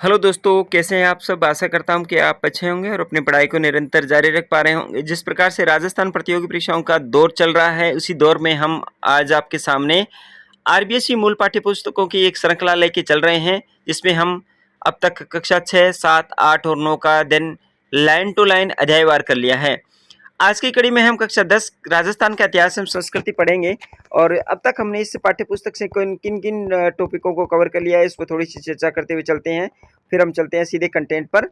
Hello दोस्तों, कैसे हैं आप सब। आशा करता हूं कि आप अच्छे होंगे और अपनी पढ़ाई को निरंतर जारी रख पा रहे होंगे। जिस प्रकार से राजस्थान प्रतियोगी परीक्षाओं का दौर चल रहा है, उसी दौर में हम आज आपके सामने आरबीएसई मूल पाठ्य पुस्तकों की एक श्रृंखला लेके चल रहे हैं, जिसमें हम अब तक कक्षा 6, 7, 8 और 9 का दिन लाइन टू लाइन अध्यायवार कर लिया है। आज की कड़ी में हम कक्षा 10 राजस्थान का इतिहास एवं संस्कृति पढ़ेंगे। और अब तक हमने इस पाठ्य पुस्तक से किन किन टॉपिकों को कवर कर लिया है, इसको थोड़ी सी चर्चा करते हुए चलते हैं। फिर हम चलते हैं सीधे कंटेंट पर।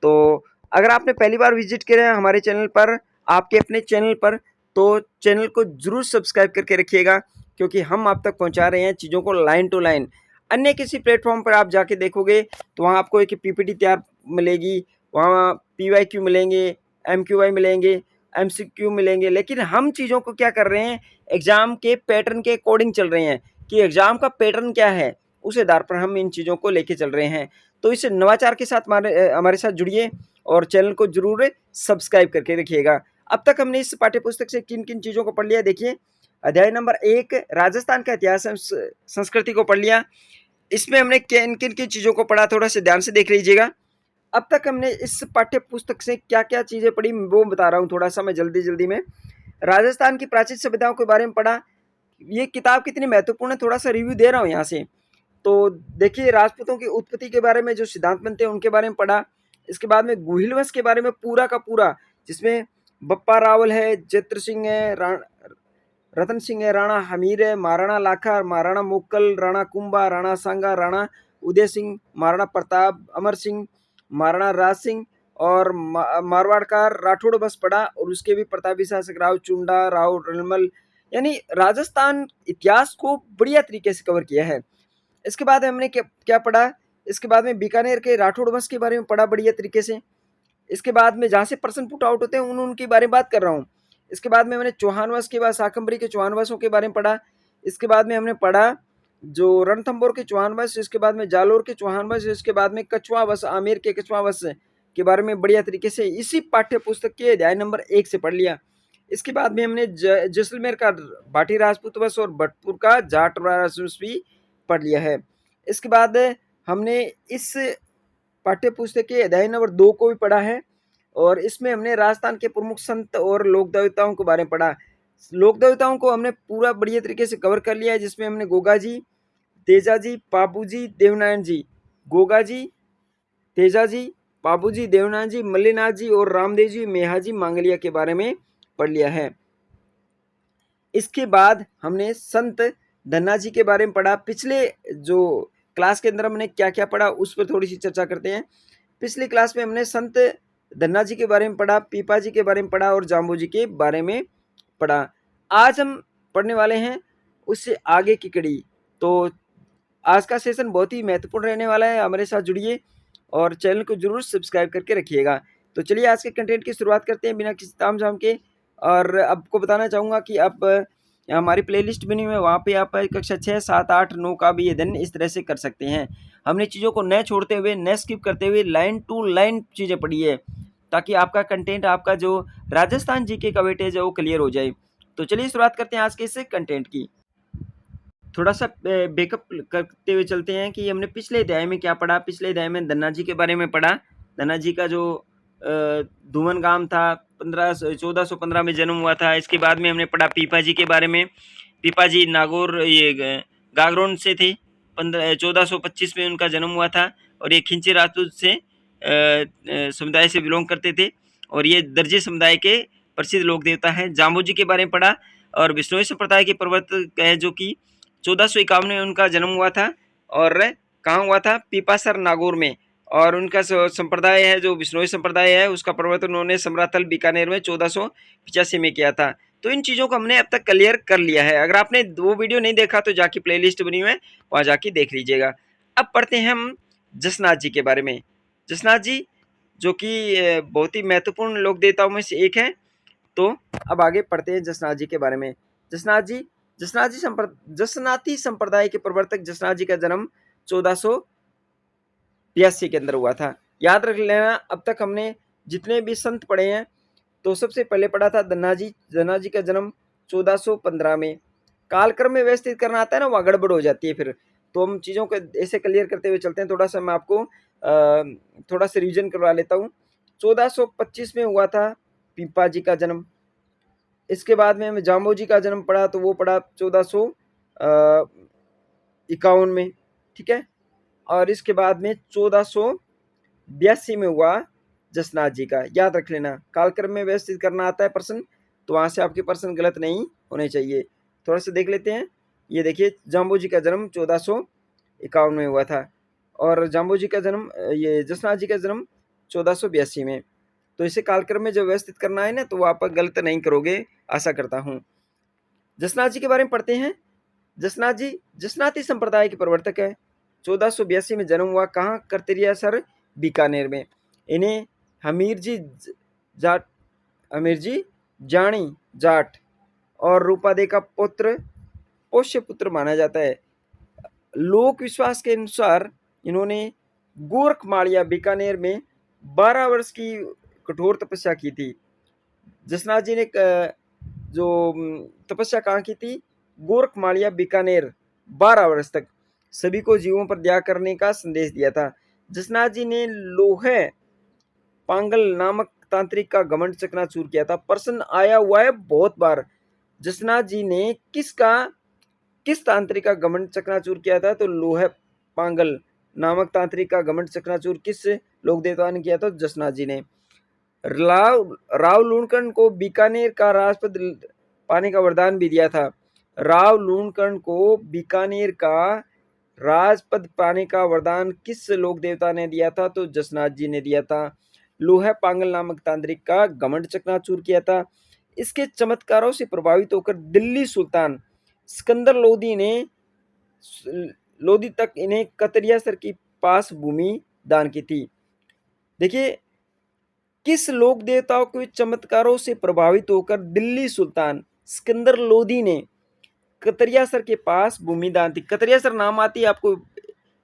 तो अगर आपने पहली बार विजिट किया है हमारे चैनल पर, आपके अपने चैनल पर, तो चैनल को जरूर सब्सक्राइब करके रखिएगा, क्योंकि हम आप तक पहुंचा रहे हैं चीज़ों को लाइन टू लाइन। अन्य किसी प्लेटफॉर्म पर आप जाके देखोगे तो वहाँ आपको एक पीपीटी तैयार मिलेगी, वहाँ पीवाईक्यू मिलेंगे, एमक्यूआई मिलेंगे, एमसीक्यू मिलेंगे, लेकिन हम चीज़ों को क्या कर रहे हैं, एग्जाम के पैटर्न के अकॉर्डिंग चल रहे हैं कि एग्जाम का पैटर्न क्या है, उस आधार पर हम इन चीज़ों को लेके चल रहे हैं। तो इस नवाचार के साथ हमारे साथ जुड़िए और चैनल को जरूर सब्सक्राइब करके रखिएगा। अब तक हमने इस पाठ्य पुस्तक से किन किन चीज़ों को पढ़ लिया, देखिए। अध्याय नंबर 1 राजस्थान का इतिहास संस्कृति को पढ़ लिया। इसमें हमने किन किन की चीज़ों को पढ़ा, थोड़ा सा ध्यान से देख लीजिएगा। अब तक हमने इस पाठ्य पुस्तक से क्या क्या चीज़ें पढ़ी वो बता रहा हूँ, थोड़ा सा मैं जल्दी जल्दी में। राजस्थान की प्राचीन सभ्यताओं के बारे में पढ़ा। ये किताब कितनी महत्वपूर्ण है, थोड़ा सा रिव्यू दे रहा हूँ यहाँ से। तो देखिए, राजपूतों की उत्पत्ति के बारे में जो सिद्धांत बनते हैं उनके बारे में पढ़ा। इसके बाद में गुहिल वंश के बारे में पूरा का पूरा, जिसमें बप्पा रावल है, जैत्र सिंह है, रतन सिंह है, राणा हमीर है, महाराणा लाखा, महाराणा मोक्कल, राणा कुंभा, राणा सांगा, राणा उदय सिंह, महाराणा प्रताप, अमर सिंह, महाराणा राज सिंह और मारवाड़ का राठौड़ बस पड़ा। और उसके भी प्रतापी शासक राव चुंडा, राव रलमल, यानी राजस्थान इतिहास को बढ़िया तरीके से कवर किया है। इसके बाद हमने क्या पढ़ा, इसके बाद में बीकानेर के राठौड़ वंश के बारे में पढ़ा बढ़िया तरीके से। इसके बाद में जहाँ से प्रश्न पुट आउट होते हैं उनके बारे में बात कर रहा हूँ। इसके बाद में हमने चौहान वंश के बाद शाकंभरी के चौहान वंशों के बारे में पढ़ा। इसके बाद में हमने पढ़ा जो रणथंभौर के चौहान वंश, इसके बाद में जालोर के चौहान वंश, इसके बाद में कछवा वंश, आमेर के कछवा वंश के बारे में बढ़िया तरीके से इसी पाठ्य पुस्तक के अध्याय नंबर 1 से पढ़ लिया। इसके बाद में हमने जैसलमेर का भाटी राजपूत वंश और भटपुर का जाट राजवंश भी पढ़ लिया है। इसके बाद हमने इस पाठ्य पुस्तक के अध्याय नंबर 2 को भी पढ़ा है, और इसमें हमने राजस्थान के प्रमुख संत और लोक देवताओं के बारे में पढ़ा। लोक देवताओं को हमने पूरा बढ़िया तरीके से कवर कर लिया है, जिसमें हमने गोगा जी, तेजा जी, पापू जी, देवनारायण जी, गोगा जी, तेजा जी, पापू जी, देवनारायण जी, मल्लीनाथ जी और रामदेव जी, मेहा जी, मांगलिया के बारे में पढ़ लिया है। इसके बाद हमने संत धन्ना जी के बारे में पढ़ा। पिछले जो क्लास के अंदर हमने क्या क्या पढ़ा उस पर थोड़ी सी चर्चा करते हैं। पिछली क्लास में हमने संत धन्ना जी के बारे में पढ़ा, पीपा जी के बारे में पढ़ा और जाम्बू जी के बारे में पढ़ा। आज हम पढ़ने वाले हैं उससे आगे की कड़ी। तो आज का सेशन बहुत ही महत्वपूर्ण रहने वाला है, हमारे साथ जुड़िए और चैनल को जरूर सब्सक्राइब करके रखिएगा। तो चलिए आज के कंटेंट की शुरुआत करते हैं बिना किसी तामझाम के। और आपको बताना चाहूँगा कि आप हमारी प्लेलिस्ट बनी हुई है, वहाँ पे आप कक्षा 6, 7, 8, 9 का भी अध्ययन इस तरह से कर सकते हैं। हमने चीज़ों को न छोड़ते हुए, न स्किप करते हुए लाइन टू लाइन चीज़ें पढ़ी है, ताकि आपका कंटेंट, आपका जो राजस्थान जीके का वेटेज है वो क्लियर हो जाए। तो चलिए शुरुआत करते हैं आज के इस कंटेंट की। थोड़ा सा बैकअप करते हुए चलते हैं कि हमने पिछले अध्याय में क्या पढ़ा। पिछले अध्याय में धन्ना जी के बारे में पढ़ा। धन्ना जी का जो धुवन गांव था 1415 में जन्म हुआ था। इसके बाद में हमने पढ़ा पीपा जी के बारे में। पीपा जी नागौर गागरोन से थे। 1425 में उनका जन्म हुआ था और ये खिंची राजपूत से समुदाय से बिलोंग करते थे और ये दर्जी समुदाय के प्रसिद्ध लोक देवता हैं। जाम्बू जी के बारे में पढ़ा और विष्णुई संप्रदाय के प्रवर्तक है, जो कि 1451 में उनका जन्म हुआ था और कहाँ हुआ था, पीपासर नागौर में। और उनका संप्रदाय है जो विष्णुई संप्रदाय है, उसका प्रवर्तन उन्होंने समराथल बीकानेर में 1485 में किया था। तो इन चीज़ों को हमने अब तक क्लियर कर लिया है। अगर आपने वो वीडियो नहीं देखा तो जाके प्लेलिस्ट बनी हुई है, वहाँ जाके देख लीजिएगा। अब पढ़ते हैं हम जसनाथ जी के बारे में। जसनाथ जी जो कि बहुत ही महत्वपूर्ण लोक देवताओं में से एक है। तो अब आगे पढ़ते हैं जसनाथ जी के बारे में। जसनाती संप्रदाय के प्रवर्तक जसनाथ जी का जन्म 1482 के अंदर हुआ था। याद रख लेना, अब तक हमने जितने भी संत पढ़े हैं तो सबसे पहले पढ़ा था धन्ना जी। धन्ना जी का जन्म 1415 में। कालक्रम में व्यवस्थित करना आता है ना, वहाँ गड़बड़ हो जाती है फिर। तो हम चीज़ों को ऐसे क्लियर करते हुए चलते हैं। थोड़ा सा मैं आपको थोड़ा सा रिवीजन करवा लेता हूँ। 1425 में हुआ था पीपा जी का जन्म। इसके बाद में हमें जाम्बो जी का जन्म पड़ा, तो वो पड़ा 1451 में, ठीक है। और इसके बाद में 1482 में हुआ जसनाथ जी का। याद रख लेना, कालक्रम में व्यवस्थित करना आता है प्रश्न, तो वहां से आपके प्रश्न गलत नहीं होने चाहिए। थोड़ा सा देख लेते हैं। ये देखिए, जाम्बो जी का जन्म 1451 में हुआ था, और जाम्बो जी का जन्म, ये जसनाथ जी का जन्म 1482 में। तो इसे कालक्रम में जब व्यवस्थित करना है ना, तो वो आप गलत नहीं करोगे, आशा करता हूँ। जसनाथ जी के बारे में पढ़ते हैं। जसनाथ जी जसनाती संप्रदाय के प्रवर्तक है। 1482 में जन्म हुआ। कहाँ? करतरिया सर, बीकानेर में। इन्हें हमीर जी जाट, हमीर जी जानी जाट और रूपादे का पुत्र, पोष्य पुत्र माना जाता है। लोक विश्वास के अनुसार इन्होंने गोरखमाड़िया बीकानेर में 12 वर्ष की कठोर तपस्या की थी। जसनाथ जी ने जो तपस्या कहाँ की थी? गोरखमाड़िया बीकानेर, 12 वर्ष तक सभी को जीवों पर दया करने का संदेश दिया था। जसनाथ जी ने लोहे पांगल नामक तांत्रिक का घमंड चकनाचूर किया था। प्रश्न आया हुआ है बहुत बार, जसनाथ जी ने किस तांत्रिक का घमंड चकनाचूर किया था? तो लोहे पांगल नामक तांत्रिक का घमंड चकनाचूर किस लोक देवता ने किया था? जसनाथ जी ने। राव लूणकर्ण को बीकानेर का राजपद पाने का वरदान भी दिया था। राव लूणकर्ण को बीकानेर का राजपद पाने का वरदान किस लोक देवता ने दिया था? तो जसनाथ जी ने दिया था। लोहा पांगल नामक तांत्रिक का घमंड चकनाचूर किया था। इसके चमत्कारों से प्रभावित होकर दिल्ली सुल्तान सिकंदर लोदी तक इन्हें कतरियासर की पास भूमि दान की थी। देखिए, किस लोक देवताओं के चमत्कारों से प्रभावित होकर दिल्ली सुल्तान सिकंदर लोदी ने कतरियासर के पास भूमि दान थी? कतरियासर नाम आती है, आपको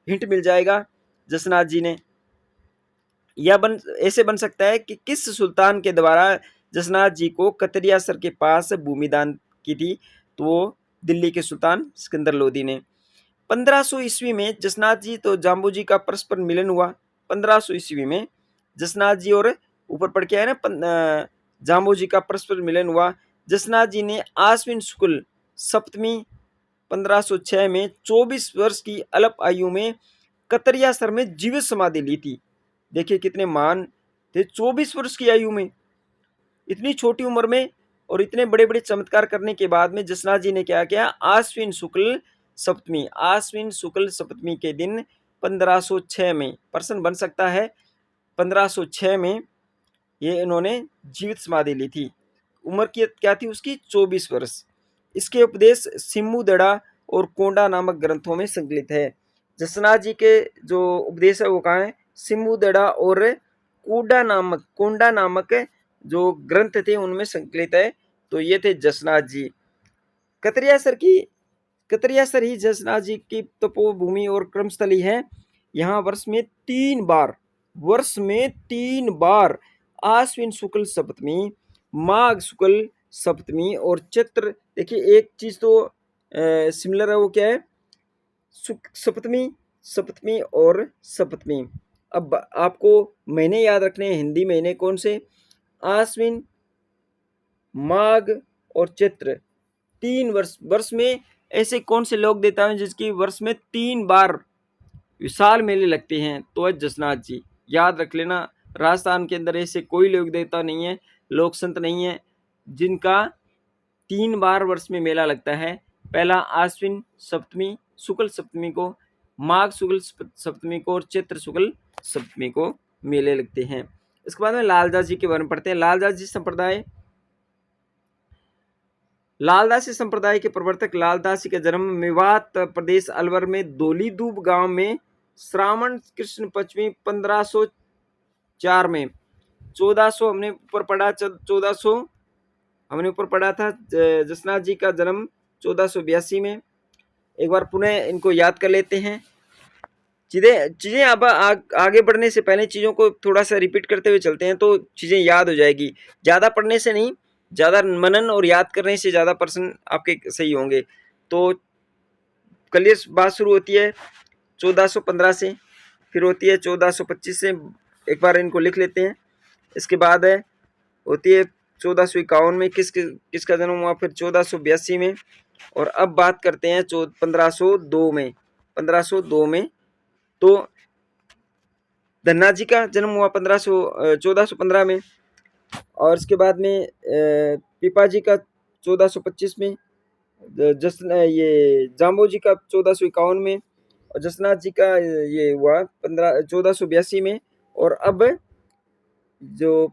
हिंट मिल जाएगा जसनाथ जी ने। या ऐसे बन सकता है कि किस सुल्तान के द्वारा जसनाथ जी को कतरियासर के पास भूमि दान की थी? तो वो दिल्ली के सुल्तान सिकंदर लोदी ने। 1500 ईस्वी में जसनाथ जी तो जाम्बू जी का परस्पर मिलन हुआ। 1500 ईस्वी में जसनाथ जी और ऊपर पढ़ के आए ना, जाम्बू जी का परस्पर मिलन हुआ। जसनाथ जी ने आश्विन शुक्ल सप्तमी 1506 में 24 वर्ष की अल्प आयु में कतरियासर में जीवित समाधि ली थी। देखिए कितने महान थे, 24 वर्ष की आयु में, इतनी छोटी उम्र में और इतने बड़े बड़े चमत्कार करने के बाद में जसनाथ जी ने क्या किया? आश्विन शुक्ल सप्तमी के दिन 1506 में, प्रश्न बन सकता है, 1506 में ये इन्होंने जीवित समाधि ली थी। उम्र की क्या थी उसकी? 24 वर्ष। इसके उपदेश सिम्मुदड़ा और कोंडा नामक ग्रंथों में संकलित है। जसनाथ जी के जो उपदेश है वो कहाँ है? सिम्मुदड़ा और कोंडा नामक जो ग्रंथ थे उनमें संकलित है। तो ये थे जसनाथ जी। कतरियासर ही जसनाथ जी की तपोभूमि और क्रमस्थली है। यहाँ वर्ष में 3 बार आश्विन शुक्ल सप्तमी, माघ शुक्ल सप्तमी और चैत्र, देखिए एक चीज तो सिमिलर है, वो क्या है? सप्तमी और सप्तमी। अब आपको महीने याद रखने हैं, हिंदी महीने कौन से? आश्विन, माघ और चैत्र। 3 वर्ष में ऐसे कौन से लोग देता है जिसकी वर्ष में 3 बार विशाल मेले लगते हैं? तो है जसनाथ जी। याद रख लेना, राजस्थान के अंदर ऐसे कोई लोक देवता नहीं है, लोक संत नहीं है जिनका 3 बार वर्ष में मेला लगता है। पहला आश्विन सप्तमी शुक्ल सप्तमी को, माघ शुक्ल सप्तमी को और चैत्र शुक्ल सप्तमी को मेले लगते हैं। इसके बाद में लालदास जी के बारे में पढ़ते हैं। लालदासी संप्रदाय के प्रवर्तक लालदास जी का जन्म मेवात प्रदेश अलवर में दोलीदूब गांव में श्रावण कृष्ण पश्चिमी 1504 में। 1400 हमने ऊपर पढ़ा, 1400 हमने ऊपर पढ़ा था। जसनाथ जी का जन्म 1482 में। एक बार पुनः इनको याद कर लेते हैं। चीजें अब आगे बढ़ने से पहले चीजों को थोड़ा सा रिपीट करते हुए चलते हैं तो चीजें याद हो जाएगी। ज्यादा पढ़ने से नहीं, ज्यादा मनन और याद करने से ज्यादा प्रश्न आपके सही होंगे। तो क्लियर बात शुरू होती है 1415 से। फिर होती है 1425 से, एक बार इनको लिख लेते हैं। इसके बाद है होती है 1451 में किसका जन्म हुआ, फिर 1482 में, और अब बात करते हैं 1502 में। 1502 में तो धन्ना जी का जन्म हुआ 1415 में, और इसके बाद में पिपा जी का 1425 में, ये जाम्बो जी का 1451 में, और जसनाथ जी का ये हुआ 1482 में, और अब जो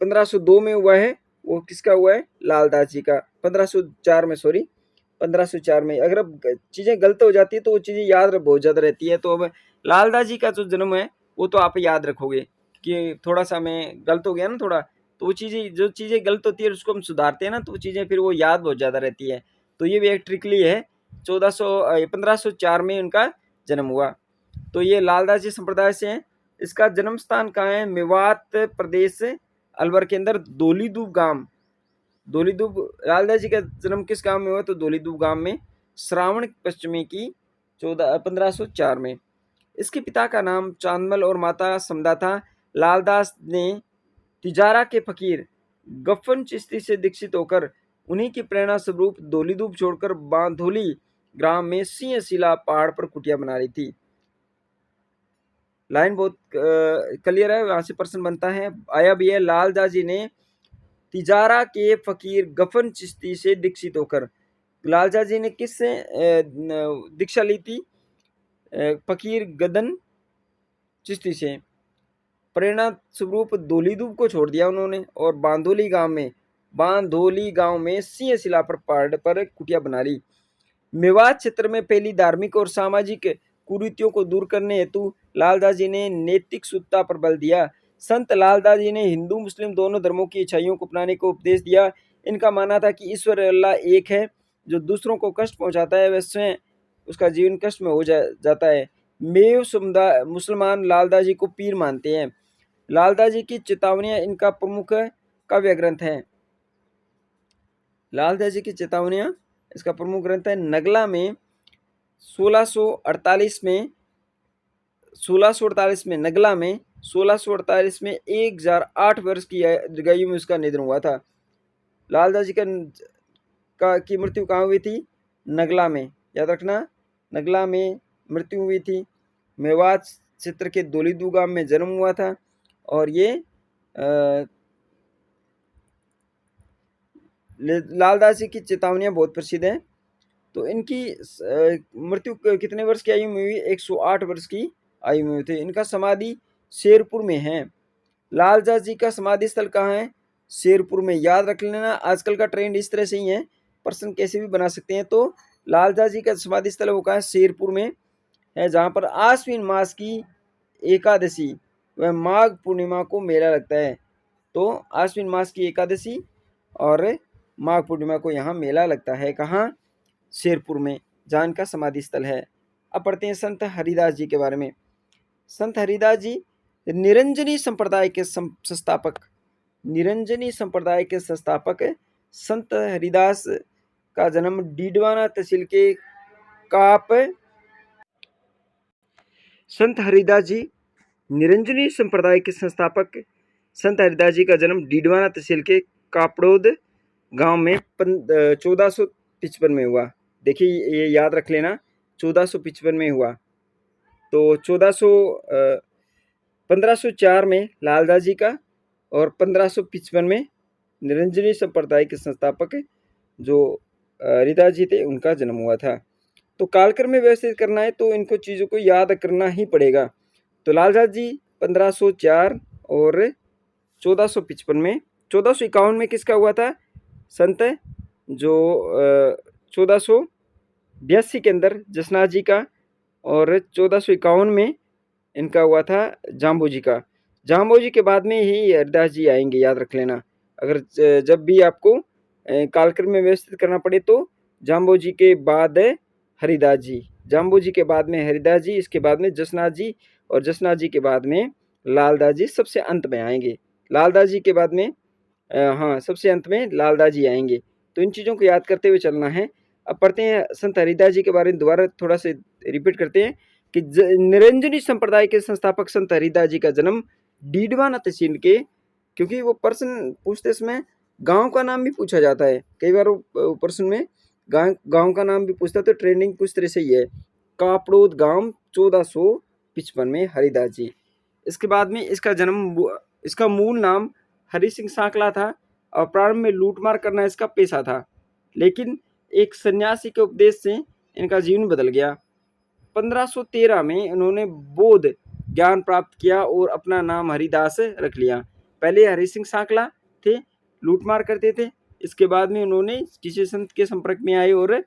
1502 में हुआ है वो किसका हुआ है, लालदास जी का। 1504 में, सॉरी 1504 में। अगर अब चीज़ें गलत हो जाती है तो वो चीज़ें याद बहुत ज़्यादा रहती है। तो अब लालदास जी का जो जन्म है वो तो आप याद रखोगे कि थोड़ा सा मैं गलत हो गया ना थोड़ा, तो वो चीज़ें जो चीज़ें गलत होती है उसको हम सुधारते हैं ना, तो वो चीज़ें फिर वो याद बहुत ज़्यादा रहती है। तो ये भी एक ट्रिकली है। 1504 में उनका जन्म हुआ। तो ये लालदास जी संप्रदाय से हैं। इसका जन्म स्थान कहाँ है, मेवात प्रदेश अलवर के अंदर दोलीदूब गांव। दोलीदूब, लालदास जी का जन्म किस गांव में हुआ, तो दोलीदूब गांव में, श्रावण पश्चिमी की 1504 में। इसके पिता का नाम चांदमल और माता समदा था। लालदास ने तिजारा के फकीर गफ्फन चिश्ती से दीक्षित होकर उन्हीं की प्रेरणा स्वरूप दोलीदूब छोड़कर बांधोली ग्राम में सिंहशिला पहाड़ पर कुटिया बना रही थी। लाइन बहुत क्लियर है, वहां से प्रश्न बनता है। आया भी है, लालदास जी ने तिजारा के फकीर गफन चिश्ती से दीक्षित होकर, लालदास जी ने किससे दीक्षा ली थी, फकीर गदन चिश्ती से। प्रेरणा स्वरूप दोलीदूब को छोड़ दिया उन्होंने और बांधोली गांव में सिंहशिला पर पहाड़ पर कुटिया बना ली। मेवात क्षेत्र में फैली धार्मिक और सामाजिक कुरीतियों को दूर करने हेतु लालदास जी ने नैतिक शुद्धता पर बल दिया। संत लालदास जी ने हिंदू मुस्लिम दोनों धर्मों की इच्छाइयों को अपनाने को उपदेश दिया। इनका मानना था कि ईश्वर अल्लाह एक है, जो दूसरों को कष्ट पहुंचाता है वह स्वयं उसका जीवन कष्ट में हो जाता है। मेव समुदाय मुसलमान लालदास जी को पीर मानते हैं। लालदास जी की चेतावनियां इनका प्रमुख काव्य ग्रंथ है। लालदास जी की चेतावनियां इसका प्रमुख ग्रंथ है। नगला में 1648 में 1648 में नगला में 1648 में 1008 वर्ष की आयु में उसका निधन हुआ था। लालदास जी की मृत्यु कहाँ हुई थी, नगला में, याद रखना, नगला में मृत्यु हुई थी। मेवात क्षेत्र के दोलीदू गांव में जन्म हुआ था। और ये लालदास जी की चेतावनियां बहुत प्रसिद्ध हैं। तो इनकी मृत्यु कितने वर्ष की आयु में हुई, 108 वर्ष की आयु में हुई थी। इनका समाधि शेरपुर में है। लालदास जी का समाधि स्थल कहाँ है, शेरपुर में। याद रख लेना, आजकल का ट्रेंड इस तरह से ही है, प्रश्न कैसे भी बना सकते हैं। तो लालदास जी का समाधि स्थल वो कहाँ है, शेरपुर में है, जहाँ पर आश्विन मास की एकादशी व माघ पूर्णिमा को मेला लगता है। तो आश्विन मास की एकादशी और माघ पूर्णिमा को यहाँ मेला लगता है। कहाँ, शेरपुर में, जहाँ इनका समाधि स्थल है। अब पढ़ते हैं संत हरिदास जी के बारे में। संत हरिदास जी निरंजनी संप्रदाय के संस्थापक, निरंजनी संप्रदाय के संस्थापक संत हरिदास का जन्म डीडवाना तहसील के काप। संत हरिदास जी निरंजनी संप्रदाय के संस्थापक संत हरिदास जी का जन्म डीडवाना तहसील के कापड़ोद गांव में 1455 में हुआ। देखिए ये याद रख लेना, 1455 में हुआ। तो 1504 में लालदास जी का और 1555 में निरंजनी संप्रदाय के संस्थापक जो हरिदास जी थे उनका जन्म हुआ था। तो कालक्रम में व्यवस्थित करना है तो इनको चीज़ों को याद करना ही पड़ेगा। तो लालदास जी 1504 और 1455 में, 1451 में किसका हुआ था, संत जो 1482 के अंदर जसनाथ जी का, और 1451 में इनका हुआ था जाम्बू जी का। जाम्बू जी के बाद में ही हरिदास जी आएंगे, याद रख लेना। अगर जब भी आपको कालक्रम में व्यवस्थित करना पड़े तो जाम्बू जी के बाद हरिदास जी, जाम्बू जी के बाद में हरिदास जी, इसके बाद में जसनाथ जी, और जसनाथ जी के बाद में लालदास जी सबसे अंत में आएंगे। लालदास जी के बाद में हाँ सबसे अंत में लालदास जी आएंगे। तो इन चीज़ों को याद करते हुए चलना है। अब पढ़ते हैं संत हरिदास जी के बारे में, दोबारा थोड़ा से रिपीट करते हैं। कि निरंजनी संप्रदाय के संस्थापक संत हरिदास जी का जन्म डीडवाना तहसील के, क्योंकि वो प्रश्न पूछते समय गांव का नाम भी पूछा जाता है, कई बार वो प्रश्न में गांव का नाम भी पूछता है, तो ट्रेंडिंग कुछ तरह से ही है। कापड़ोद गांव 1455 में हरिदास जी। इसके बाद में इसका मूल नाम हरि सिंह सांकला था और प्रारंभ में लूटमार करना इसका पेशा था, लेकिन एक सन्यासी के उपदेश से इनका जीवन बदल गया। 1513 में उन्होंने बौद्ध ज्ञान प्राप्त किया और अपना नाम हरिदास रख लिया। पहले हरि सिंह सांकला थे, लूटमार करते थे। इसके बाद में उन्होंने किसी संत के संपर्क में आए और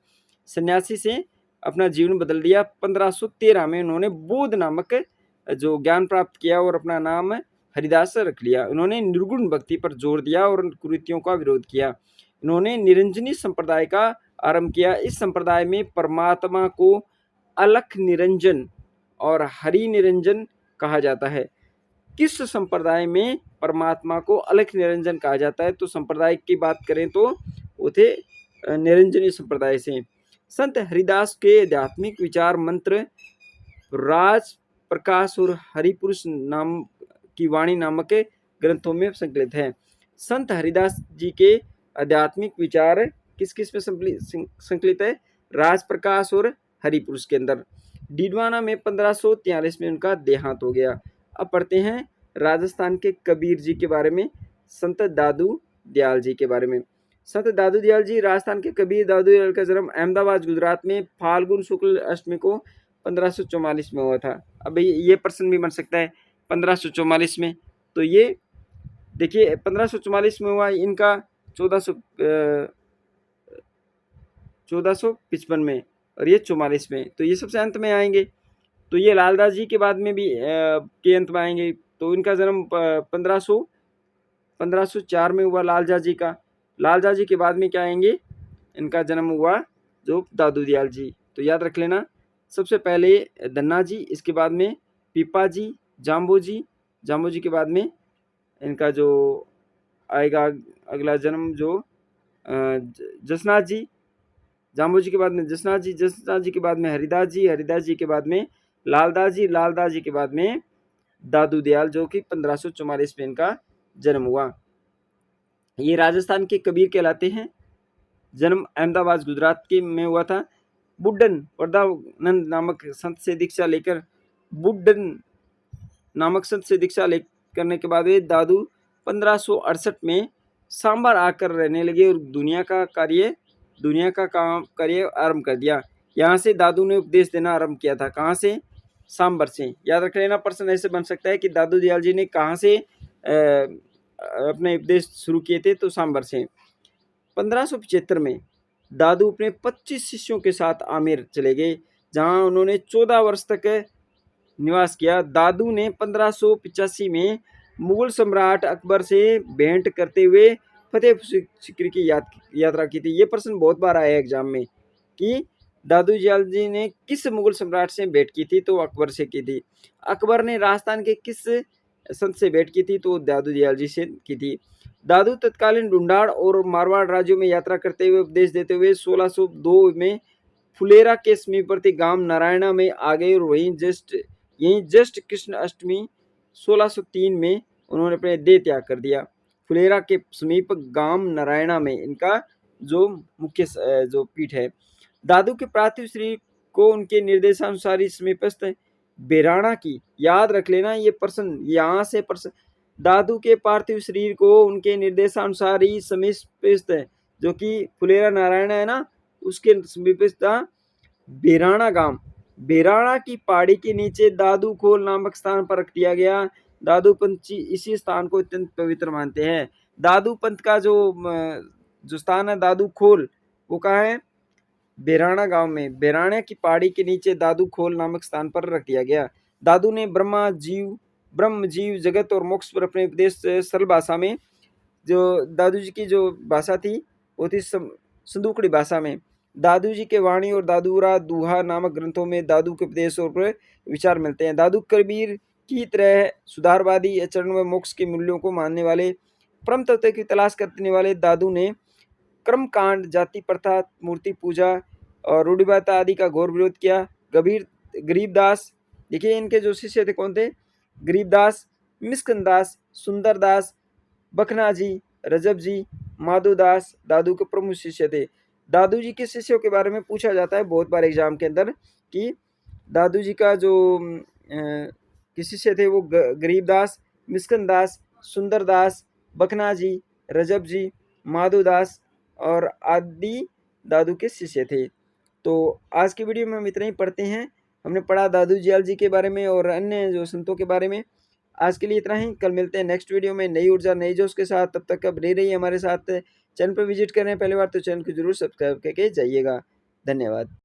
सन्यासी से अपना जीवन बदल दिया। 1513 में उन्होंने बौद्ध नामक जो ज्ञान प्राप्त किया और अपना नाम हरिदास रख लिया। उन्होंने निर्गुण भक्ति पर जोर दिया और कुरीतियों का विरोध किया। उन्होंने निरंजनी संप्रदाय का आरंभ किया। इस संप्रदाय में परमात्मा को अलख निरंजन और हरि निरंजन कहा जाता है। किस संप्रदाय में परमात्मा को अलख निरंजन कहा जाता है? तो संप्रदाय की बात करें तो वो थे निरंजनी संप्रदाय से। संत हरिदास के आध्यात्मिक विचार मंत्र राज प्रकाश और हरिपुरुष नाम की वाणी नामक ग्रंथों में संकलित है। संत हरिदास जी के आध्यात्मिक विचार किस किस में संकलित है? राज प्रकाश और हरिपुरुष के अंदर। डीडवाना में 1543 में उनका देहांत हो गया। अब पढ़ते हैं राजस्थान के कबीर जी के बारे में, संत दादू दयाल जी के बारे में। संत दादू दयाल जी राजस्थान के कबीर दादू दयाल का जन्म अहमदाबाद गुजरात में फाल्गुन शुक्ल अष्टमी को 1544 में हुआ था। अब ये प्रश्न भी बन सकता है 1544 में, तो ये देखिए 1544 में हुआ, इनका 1455 में और ये 44 में, तो ये सबसे अंत में आएंगे। तो ये लालदास जी के बाद में भी के अंत में आएंगे। तो इनका जन्म 1504 में हुआ लालदास जी का। लालदास जी के बाद में क्या आएंगे? इनका जन्म हुआ जो दादू दयाल जी। तो याद रख लेना, सबसे पहले धन्ना जी, इसके बाद में पीपा जी, जाम्बो जी के बाद में इनका जो आएगा अगला जन्म जो जसनाथ जी, जाम्बो जी के बाद में जसनाथ जी के बाद में हरिदास जी के बाद में लालदास जी के बाद में दादू दयाल, जो कि 1544 में इनका जन्म हुआ। ये राजस्थान के कबीर कहलाते हैं। जन्म अहमदाबाद गुजरात के में हुआ था। बुड्डन वरदानंद नामक संत से दीक्षा लेकर करने के बाद वे दादू 1568 में सांबर आकर रहने लगे और दुनिया का कार्य आरंभ कर दिया। यहाँ से दादू ने उपदेश देना आरंभ किया था। कहाँ से? सांबर से। याद रख लेना, प्रश्न ऐसे बन सकता है कि दादू दयाल जी ने कहाँ से अपने उपदेश शुरू किए थे? तो सांबर से। 1575 में दादू अपने 25 शिष्यों के साथ आमेर चले गए, जहाँ उन्होंने 14 वर्ष तक निवास किया। दादू ने 1585 में मुगल सम्राट अकबर से भेंट करते हुए फतेहपुर सीकरी की यात्रा की थी। ये प्रश्न बहुत बार आया एग्जाम में कि दादू दयाल जी ने किस मुगल सम्राट से भेंट की थी? तो अकबर से की थी। अकबर ने राजस्थान के किस संत से भेंट की थी? तो दादू दयाल जी से की थी। दादू तत्कालीन ढूंढाड़ और मारवाड़ राज्यों में यात्रा करते हुए उपदेश देते हुए 1602 में फुलेरा के समीपवर्ती गांव नारायणा में आ गए और यहीं जस्ट कृष्ण अष्टमी 1603 में उन्होंने अपने देह त्याग कर दिया। फुलेरा के समीप गांव नारायणा में इनका जो मुख्य जो पीठ है। दादू के पार्थिव शरीर को उनके निर्देशानुसार ही समीपस्थ बेराणा की, याद रख लेना ये प्रश्न, यहाँ से प्रश्न, दादू के पार्थिव शरीर को उनके निर्देशानुसार ही समीपस्थ जो कि फुलेरा नारायण है ना, उसके समीपस्थ बेराणा गांव, बेराणा की पहाड़ी के नीचे दादू खोल नामक स्थान पर रख दिया गया। दादू पंथ इसी स्थान को अत्यंत पवित्र मानते हैं। दादू पंथ का जो स्थान है दादू खोल, वो कहाँ है? बेराणा गांव में। बेराणा की पहाड़ी के नीचे दादू खोल नामक स्थान पर रख दिया गया। दादू ने ब्रह्म जीव जगत और मोक्ष पर अपने उपदेश सरल भाषा में, जो दादू जी की जो भाषा थी वो थी संदूकड़ी भाषा में। दादू जी के वाणी और दादूरा दूहा नामक ग्रंथों में दादू के उपदेश और विचार मिलते हैं। दादू कबीर की तरह सुधारवादी आचरण व मोक्ष के मूल्यों को मानने वाले, परम तत्व की तलाश करने वाले दादू ने कर्मकांड, जाति प्रथा, मूर्ति पूजा और रूढ़िवादिता आदि का घोर विरोध किया। कबीर गरीबदास, देखिए इनके जो शिष्य थे कौन थे, गरीबदास, मिस्किनदास, सुंदरदास, बखनाजी, रजब जी, माधोदास दादू के प्रमुख शिष्य थे। दादू जी के शिष्यों के बारे में पूछा जाता है बहुत बार एग्जाम के अंदर कि दादू जी का जो के शिष्य थे वो गरीबदास, मिस्किनदास, सुंदरदास, बखनाजी, रजब जी, माधोदास और आदि दादू के शिष्य थे। तो आज की वीडियो में हम इतना ही पढ़ते हैं। हमने पढ़ा दादू दयाल जी के बारे में और अन्य जो संतों के बारे में। आज के लिए इतना ही, कल मिलते हैं नेक्स्ट वीडियो में नई ऊर्जा नई जोश के साथ। तब तक बने रहिए हमारे साथ। चैनल पर विजिट कर रहे हैं पहली बार तो चैनल को जरूर सब्सक्राइब करके जाइएगा। धन्यवाद।